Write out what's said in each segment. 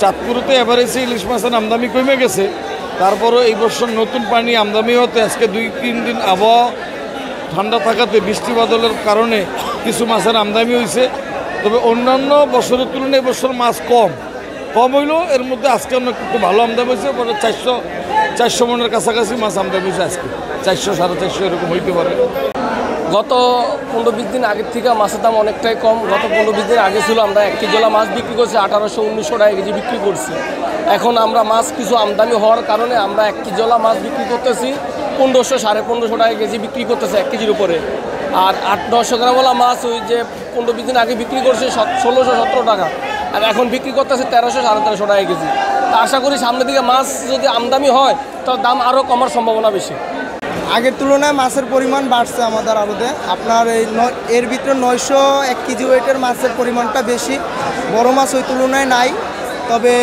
চাঁদপুরেতে এভারেজে ইলিশ মাছের আমদানি কমে গেছে, তারপরও এই বছর নতুন পানি আমদানি হতে আজকে 2-3 দিন আবহাওয়া ঠান্ডা থাকাতে বৃষ্টি বাদলের কারণে কিছু মাছের আমদানি হয়েছে। তবে অন্যান্য বছরের তুলনায় এবছর মাছ কম হইলেও এর মধ্যে আজকে অনেক একটু ভালো আমদানি হয়েছে। পরে 400 মনের কাছাকাছি মাছ আমদানি হয়েছে আজকে, 400-450 এরকম হইতে পারে। গত 15-20 দিন আগের থেকে মাছের দাম অনেকটাই কম। গত 15-20 দিন আগে ছিল আমরা 1 কেজি মাছ বিক্রি করছি 1800-1900 টাকা কেজি বিক্রি করছি। এখন আমরা মাছ কিছু আমদানি হওয়ার কারণে আমরা 1 কেজি মাছ বিক্রি করতেছি 1500-1550 টাকা কেজি বিক্রি করতেছে 1 কেজির উপরে। আর 800-900 গ্রামওয়ালা মাছ ওই যে 15-20 দিন আগে বিক্রি করছে 1600-17 টাকা, আর এখন বিক্রি করতেছে 1300-1350 টাকা কেজি। তা আশা করি সামনের দিকে মাছ যদি আমদানি হয় তার দাম আরও কমার সম্ভাবনা বেশি। আগের তুলনায় মাছের পরিমাণ বাড়ছে আমাদের আড়তে। আপনার এর ভিতরে 901 কেজি ওয়েটের মাছের পরিমাণটা বেশি, বড় মাছ ওই তুলনায় নাই। তবে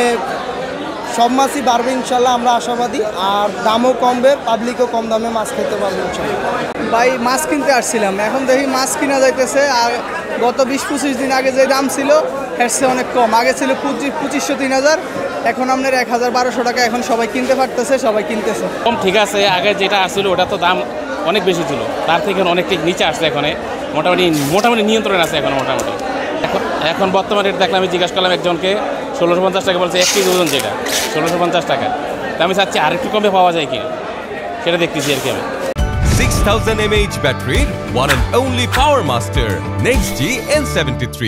সব মাছই বাড়বে ইনশাল্লাহ, আমরা আশাবাদী। আর দামও কমবে, পাবলিকও কম দামে মাছ খেতে পারবে ইনশাল্লাহ। ভাই মাছ কিনতে আসছিলাম, এখন দেখি মাছ কিনা যাইতেছে। আর গত 20-25 দিন আগে যে দাম ছিল এর চেয়ে অনেক কম। আগে ছিল 2500-3000, এখন আপনার 1000-1200 টাকা এখন সবাই কিনতে পারতেছে, সবাই কিনতেছে। কম ঠিক আছে, আগে যেটা আসছিল ওটা তো দাম অনেক বেশি ছিল, তার থেকে অনেকটা নিচে আসছে। এখন মোটামুটি নিয়ন্ত্রণে আছে এখন মোটামুটি। এখন বর্তমানে রেট দেখলাম, আমি জিজ্ঞাসা করলাম একজনকে 1650 টাকা বলছে 1 কেজি ওজন, যেটা 1650 টাকা। তা আমি চাচ্ছি আরেকটু কমে পাওয়া যায় কিনা সেটা দেখতেছি আর কি। আমি 6000 mAh battery, one and only Power Master Next G N73।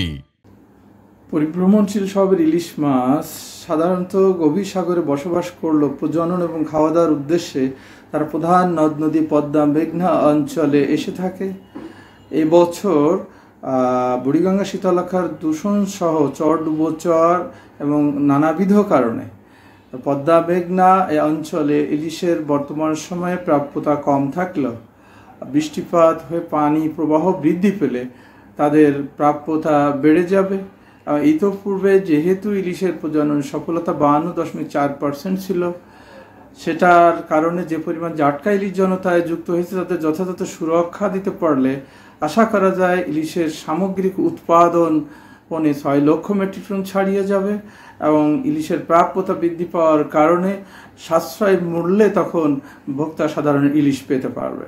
পরিভ্রমণশীল স্বভাবের ইলিশ মাছ সাধারণত গভীর সাগরে বসবাস করলেও প্রজনন এবং খাওয়া দাওয়ার উদ্দেশ্যে তার প্রধান নদ নদী পদ্মা মেঘনা অঞ্চলে এসে থাকে। এই বছর বুড়িগঙ্গা শীতলক্ষার দূষণ সহ চর ডুবোচর এবং নানাবিধ কারণে পদ্মা মেঘনা এই অঞ্চলে ইলিশের বর্তমান সময়ে প্রাপ্যতা কম থাকলেও বৃষ্টিপাত হয়ে পানি প্রবাহ বৃদ্ধি পেলে তাদের প্রাপ্যতা বেড়ে যাবে। ইতোপূর্বে যেহেতু ইলিশের প্রজনন সফলতা 52.4% ছিল, সেটার কারণে যে পরিমাণ জাটকা ইলিশ জনতায় যুক্ত হয়েছে তাদের যথাযথ সুরক্ষা দিতে পারলে আশা করা যায় ইলিশের সামগ্রিক উৎপাদন 6 লক্ষ মেট্রিক টন ছাড়িয়ে যাবে এবং ইলিশের প্রাপ্যতা বৃদ্ধি পাওয়ার কারণে সাশ্রয় মূল্যে তখন ভোক্তা সাধারণ ইলিশ পেতে পারবে।